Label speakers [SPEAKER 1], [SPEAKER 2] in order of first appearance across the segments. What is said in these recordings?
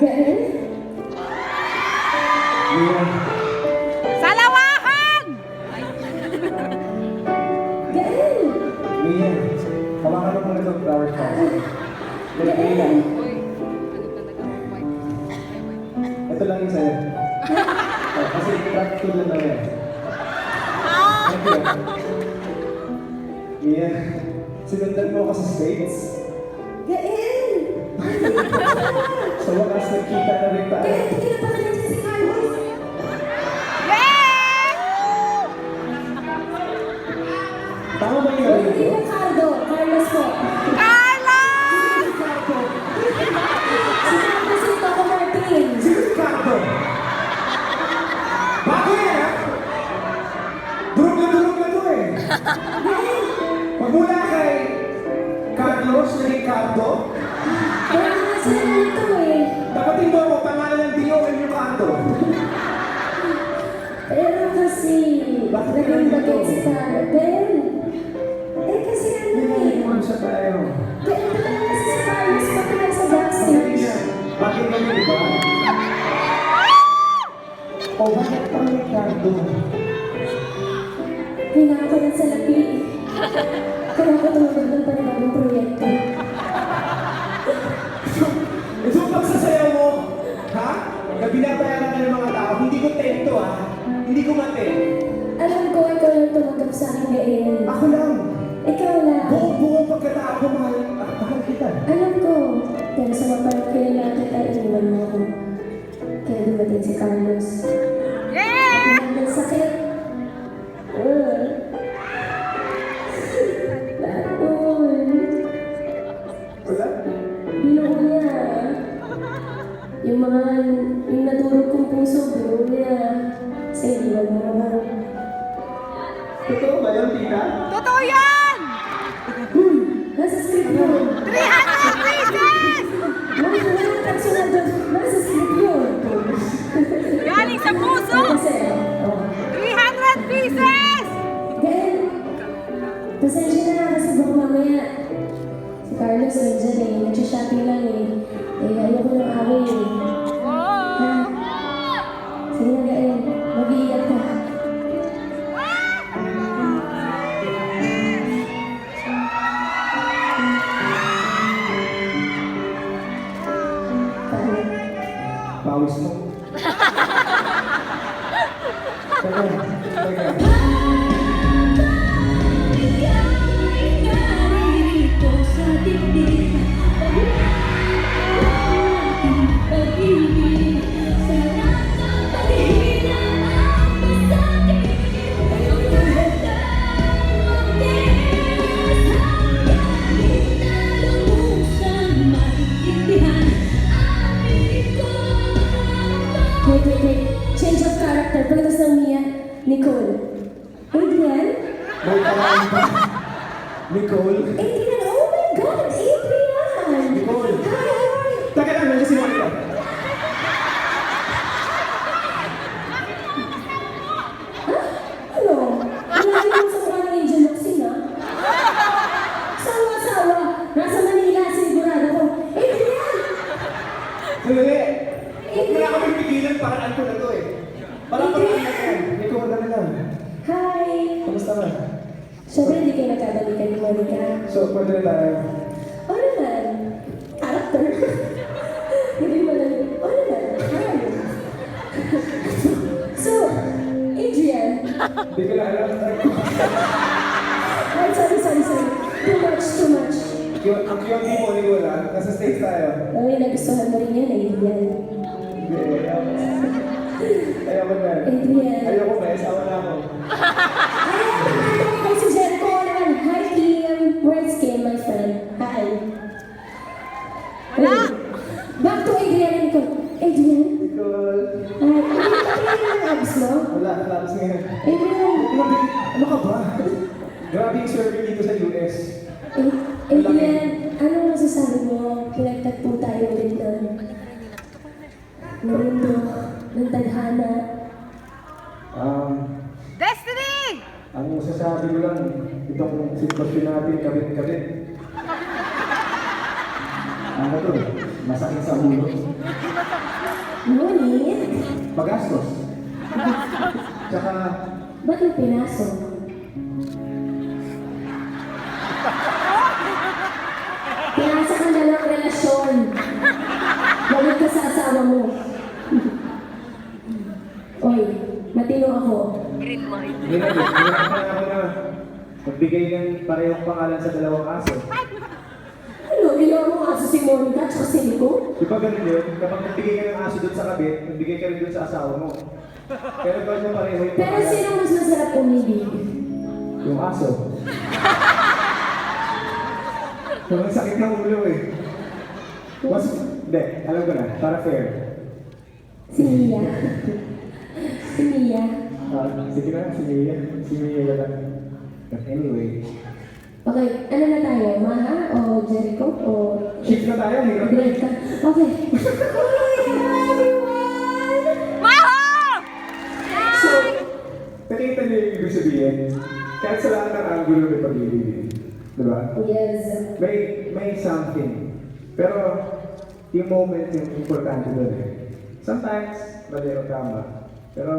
[SPEAKER 1] Gael?
[SPEAKER 2] Mia.
[SPEAKER 3] Salawahan!
[SPEAKER 1] Gael!
[SPEAKER 2] Mia. Hawakan mo muna itong flower pot.
[SPEAKER 1] Gael!
[SPEAKER 2] Ito lang yung sa'yo. Oh, kasi practical lang na yan. Thank you. Mia, sinundan mo ako sa States.
[SPEAKER 1] Gael!
[SPEAKER 2] Sa wakas, nagkita na rin tayo.
[SPEAKER 1] Gael, tingnan pa natin si Carlos!
[SPEAKER 2] Tama ba yung narinig
[SPEAKER 1] Hindi
[SPEAKER 2] ko?
[SPEAKER 1] po Carlo, Carlos po.
[SPEAKER 3] Carla!
[SPEAKER 1] Si Carlos ito ako Martin.
[SPEAKER 2] Si Ricardo! Bago yan, ha? Durog na to eh. Magmula kay Carlos na Ricardo,
[SPEAKER 1] Kaya nga sila nito eh.
[SPEAKER 2] dapatin mo ako pangalan ng D.O.M. Ricardo.
[SPEAKER 1] Pero kasi,
[SPEAKER 2] Bakit
[SPEAKER 1] naging
[SPEAKER 2] ganito?
[SPEAKER 1] bagay si Carl. Eh kasi ano eh.
[SPEAKER 2] Iwan siya tayo.
[SPEAKER 1] Kaya ito na kasi si Carlos patuloy sa
[SPEAKER 2] Okay
[SPEAKER 1] backstage.
[SPEAKER 2] yan. Bakit kami, di ba? O bakit pang Ricardo?
[SPEAKER 1] Kailangan ko ng salapi. Kaya ako tumagod ng panibagong proyekto.
[SPEAKER 2] Ito ang pagsasayaw mo, ha? Na binabayaran ka ng mga tao, hindi ko tento, ha? Hindi ko mate.
[SPEAKER 1] Alam ko ikaw lang tumanggap sa akin, Gael.
[SPEAKER 2] Ako lang.
[SPEAKER 1] Ikaw lang.
[SPEAKER 2] Buong pagkatao ko, mahal kita.
[SPEAKER 1] Alam ko. Pero sa mapalong kilala kita, iniwan mo ako. Kaya dumating si Carlos.
[SPEAKER 3] Yeah!
[SPEAKER 1] Ang sakit. Baon.
[SPEAKER 2] Wala?
[SPEAKER 1] Binuo niya. Yung nadurog kong puso, binuo niya. Sa iniwan mo naman.
[SPEAKER 2] Totoo ba yun, tita?
[SPEAKER 3] Totoo yan!
[SPEAKER 1] Nasa script yun.
[SPEAKER 3] 300 pieces!
[SPEAKER 1] Walang personal doon. Nasa script yun.
[SPEAKER 3] Galing sa puso!
[SPEAKER 1] Kasi, oh.
[SPEAKER 3] 300 pieces!
[SPEAKER 1] Gael, pasensya na kasi baka mamaya si Carlos nandiyan eh. Nagsha-shopping lang eh. Eh, ayoko ng away eh. Ha? Sige na Gael, mag-iiyak ka. Paano?
[SPEAKER 2] Pawis mo. Teka.
[SPEAKER 1] Wait. Change of character. Pagkatapos ng Mia, Nicole. Adrian?
[SPEAKER 2] May pangalan pa. Nicole.
[SPEAKER 1] Adrian! Oh my God! Adrian!
[SPEAKER 2] Nicole.
[SPEAKER 1] Hi!
[SPEAKER 2] Teka lang, nandiyan si Monica.
[SPEAKER 1] Ano? Wala yung sa mukha ng Angel Locsin, ha? Sawa-sawa! Nasa Manila, sigurado ko. Adrian!
[SPEAKER 2] Sandali. Huwag mo na kami pigilan, parang ko na to eh. Parang na yan. Nicole, dami lang.
[SPEAKER 1] Hi!
[SPEAKER 2] Kamusta ka?
[SPEAKER 1] Siyempre, hindi kayo nagkabalikan ni Monica.
[SPEAKER 2] So, pwede na tayo.
[SPEAKER 1] O naman, character. Hindi mo lang. O naman, hi. So, Adrian.
[SPEAKER 2] Hindi ko na alam.
[SPEAKER 1] Ay, sorry. Too much.
[SPEAKER 2] Ang cute mo, Nicole, ha? Nasa stage tayo.
[SPEAKER 1] Ay, nagustuhan mo rin yan, Adrian.
[SPEAKER 2] Hindi, ayoko na.
[SPEAKER 1] Adrian.
[SPEAKER 2] Ayoko na, isawa na ako.
[SPEAKER 1] Ay, kay si Jericho naman. Hi, Kim. Where's Kim, my friend? Hi.
[SPEAKER 3] Wala.
[SPEAKER 1] Back to Adrian and Nicole. Adrian?
[SPEAKER 2] Nicole.
[SPEAKER 1] Hi. Adrian ang abs mo?
[SPEAKER 2] Wala, labs ngayon.
[SPEAKER 1] Adrian.
[SPEAKER 2] Grabe, ano ka ba? Grabe yung survey dito sa US.
[SPEAKER 1] Adrian, ano masasabi mo? Pinagtagpo tayo ulit ng mundo, ng tadhana.
[SPEAKER 3] Destiny!
[SPEAKER 2] Ang masasabi ko lang, itong sitwasyon natin, kabit-kabit. Ano to? Masakit sa ulo. Magastos. Tsaka,
[SPEAKER 1] Ba't mo pinasok? Pinasok ang dalawang relasyon. Balik ka sa asawa mo. Oy, matino ako.
[SPEAKER 2] hindi na ako na magbigay ng parehong pangalan sa dalawang aso.
[SPEAKER 1] Ano, ginawa mo aso si Monica at si Nico?
[SPEAKER 2] Di ba ganun yun? Kapag nagbigay ka ng aso doon sa kabit, nagbigay ka rin doon sa asawa mo. Pero gawin mo pareho yung
[SPEAKER 1] Pero
[SPEAKER 2] pangalan.
[SPEAKER 1] sino mas masarap umibig?
[SPEAKER 2] Yung aso. Ang sakit ng ulo eh. Mas, hindi, alam ko na, para fair.
[SPEAKER 1] Si Mia. Si Mia.
[SPEAKER 2] Sige na, si Mia. Si Mia lang. But anyway,
[SPEAKER 1] Okay, ano na tayo? Maha o Jericho o...
[SPEAKER 2] shift na tayo, hirap na.
[SPEAKER 1] Greta? Okay. Hello everyone!
[SPEAKER 3] Maho!
[SPEAKER 2] So, nakita niyo yung ibig sabihin, kahit sa lahat ng angulo may pag-ibig. Diba?
[SPEAKER 1] Yes.
[SPEAKER 2] May something. Pero, yung moment yung importante doon eh. Sometimes, mali o tama. Pero,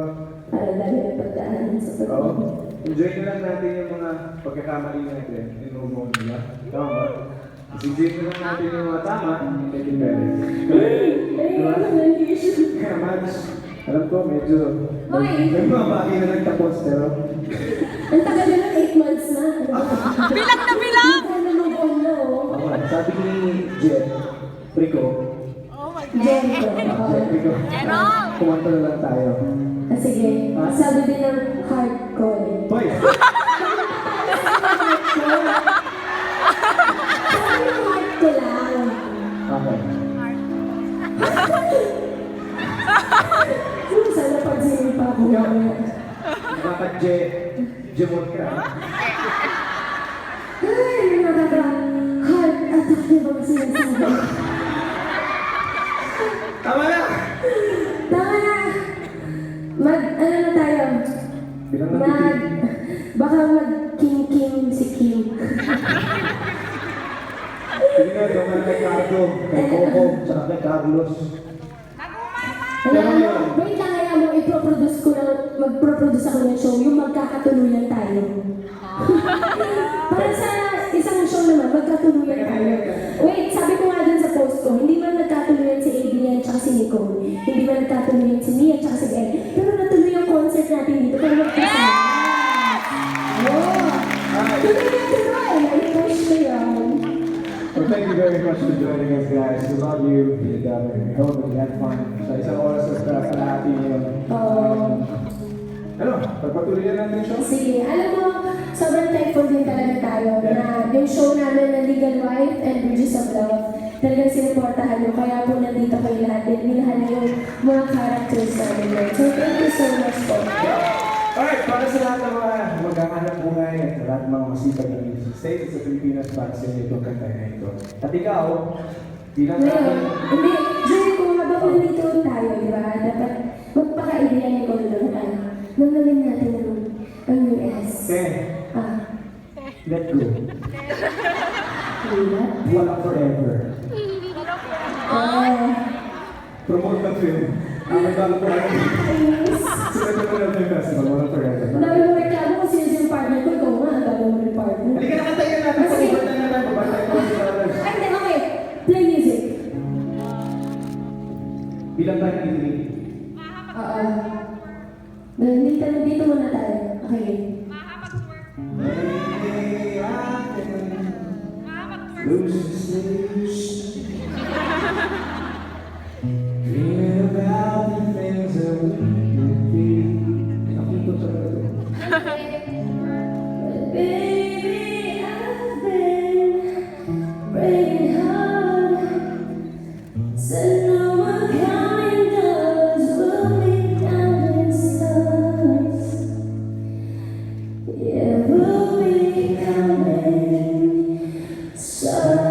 [SPEAKER 1] Para dami na pagdaanan sa
[SPEAKER 2] oo,
[SPEAKER 1] pag-ibig.
[SPEAKER 2] enjoy na lang natin yung mga pagkakamali natin. Move on nila. Tama ba? Enjoy na lang natin yung mga tama, hindi yung better. Diba? Kaya Mads, alam ko medyo
[SPEAKER 1] Hoy!
[SPEAKER 2] may mga bagay na nagtapos pero
[SPEAKER 1] Ang tagal na ng 8 months na.
[SPEAKER 3] Bilang na bilang!
[SPEAKER 1] Hindi ka na move-on na, oh.
[SPEAKER 2] ako, sabi ni Jet, Rico,
[SPEAKER 3] Oh my
[SPEAKER 1] Jericho.
[SPEAKER 2] Jet
[SPEAKER 1] Okay.
[SPEAKER 2] Rico,
[SPEAKER 3] Gerald!
[SPEAKER 2] kumanta na lang tayo.
[SPEAKER 1] Ah, sige. Sabi din ng heart ko eh.
[SPEAKER 2] Hoy!
[SPEAKER 1] Sabi ng heart ko lang.
[SPEAKER 2] Okay.
[SPEAKER 1] Sana pagsinin pa ako mamaya.
[SPEAKER 2] Bakit Jemon ka?
[SPEAKER 1] Ay, nakaka-heart attack na bang sinasabi?
[SPEAKER 2] Tama na!
[SPEAKER 1] Tama na! Ano na tayo?
[SPEAKER 2] Bilang ng
[SPEAKER 1] Baka mag-king-king si Kim.
[SPEAKER 2] Sige na, ito nga kay Cardo, kay Coco, tsaka kay Carlos.
[SPEAKER 1] Kaya mo, wait lang, kaya mo, i-produce ko lang, mag-produce ako ng show, yung magkakatuluyan tayo. Para sa isang show naman, magkatuluyan tayo. Wait, sabi ko nga dun sa post ko, hindi man nagkatuluyan si Adrian tsaka si Nicole, hindi man nagkatuluyan si Mia tsaka si Ben, pero natuloy yung concert natin dito, pero magkasama. Oh! Tuloy! Nai-push ko yan.
[SPEAKER 2] Well, thank you very much for joining us, guys. We love you, and we hope that you had fun. Sa isang oras na kalahati ngayon. Ano, pagpatuloy na natin yung show?
[SPEAKER 1] Sige, alam mo, sobrang thankful din talaga tayo na yung show namin na Legal Wife and Bridges of Love, talagang sinuportahan nyo. Kaya po nandito kayo lahat din. Minahan nyo yung mga characters namin yun. So thank you so much po.
[SPEAKER 2] Alright, para sa lahat ng mga maghahanap buhay at sa lahat ng mga masipag na music stage sa Pilipinas para sa inyo itong kanta na ito. At ikaw, bilang
[SPEAKER 1] Ngayon, hindi, Jericho, habang nandito tayo, di ba? Dapat magpaka-idean ko doon tayo. Nang namin natin ang US. Ah,
[SPEAKER 2] let go.
[SPEAKER 1] hirap.
[SPEAKER 2] Wala forever.
[SPEAKER 1] Ah,
[SPEAKER 2] Promote ng film. Ang bago po lang.
[SPEAKER 1] ayos.
[SPEAKER 2] Sila ko na film festival, wala forever.
[SPEAKER 1] Ang dami mo reklamo kung sino yung partner ko. Ikaw nga, ang dami mo rin partner.
[SPEAKER 2] Halika na kantayin natin.
[SPEAKER 1] Ah, sige.
[SPEAKER 2] Pag-ibatan na natin. Babantay ko si Brothers.
[SPEAKER 1] Ay, hindi, okay. Play music.
[SPEAKER 2] Bilang tayo ng Italy.
[SPEAKER 1] Oo. Dito muna tayo. Okay.
[SPEAKER 2] Maybe I can lose the stage. Dreaming about the things that we could be. Ako ito sa ito.
[SPEAKER 1] Baby, I've been breaking hard. Said no one counting dollars, we'll be counting stars. Yeah, we'll be counting stars.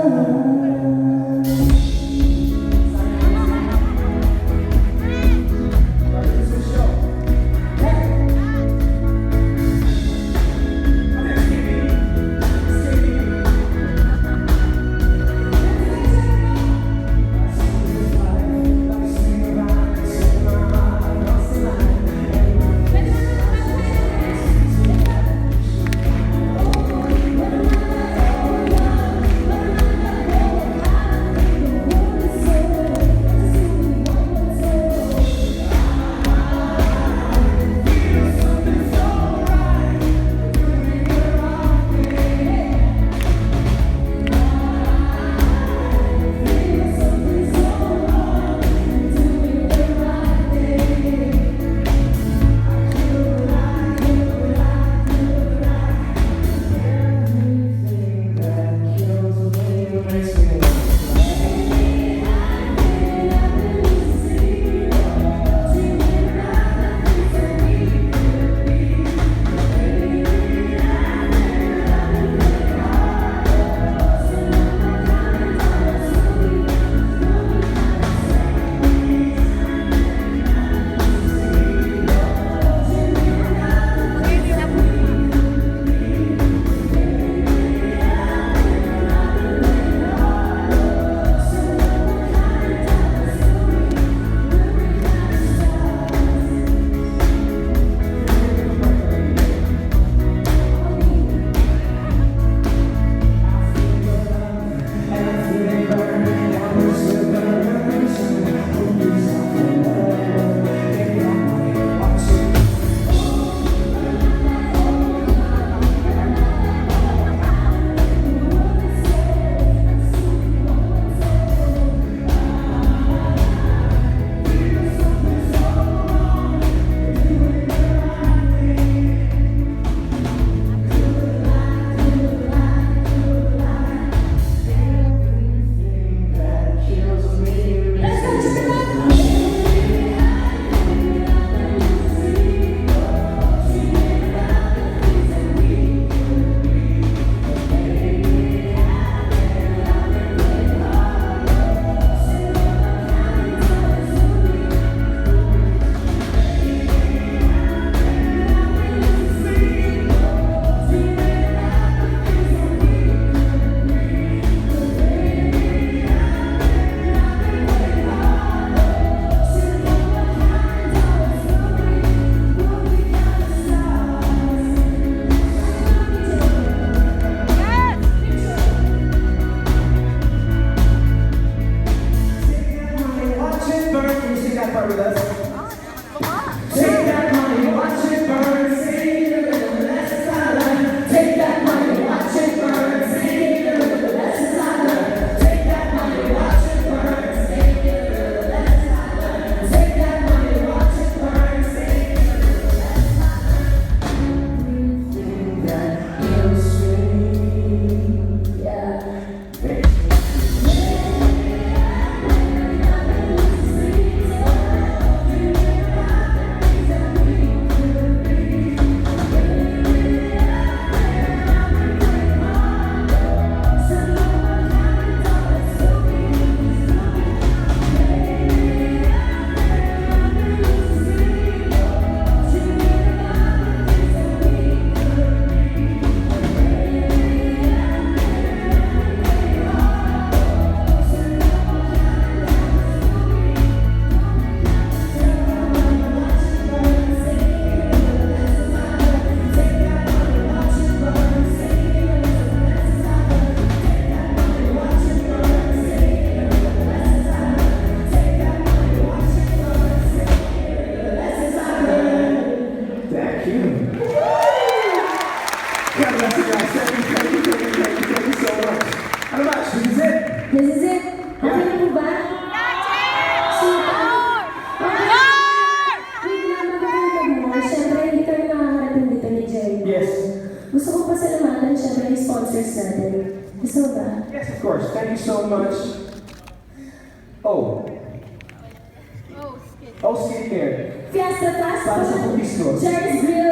[SPEAKER 2] part with us. Take that money, watch it burn, sing it with the lessons I learned. Take that money, watch it burn, sing it with the lessons I learned. Take that money, watch it burn, sing it with the lessons I learned. Take that money, watch it burn, sing it with the lessons I learned. That illustration, yeah. Thank you. God bless you guys. Thank you so much. Ano ba? This is it.
[SPEAKER 1] This is it. Okay na po ba? Super. Wait lang, mag-more. Siyempre, hindi kami nakakarating dito ni Jerry.
[SPEAKER 2] Yes.
[SPEAKER 1] Gusto ko pa salamatan, siyempre, yung sponsors natin. Gusto mo ba?
[SPEAKER 2] Yes, of course. Thank you so much. Oh. Oh, skincare.
[SPEAKER 1] Fiesta Fast
[SPEAKER 2] Para sa
[SPEAKER 1] Food,
[SPEAKER 2] pubis ko.
[SPEAKER 1] Jerry's Grill,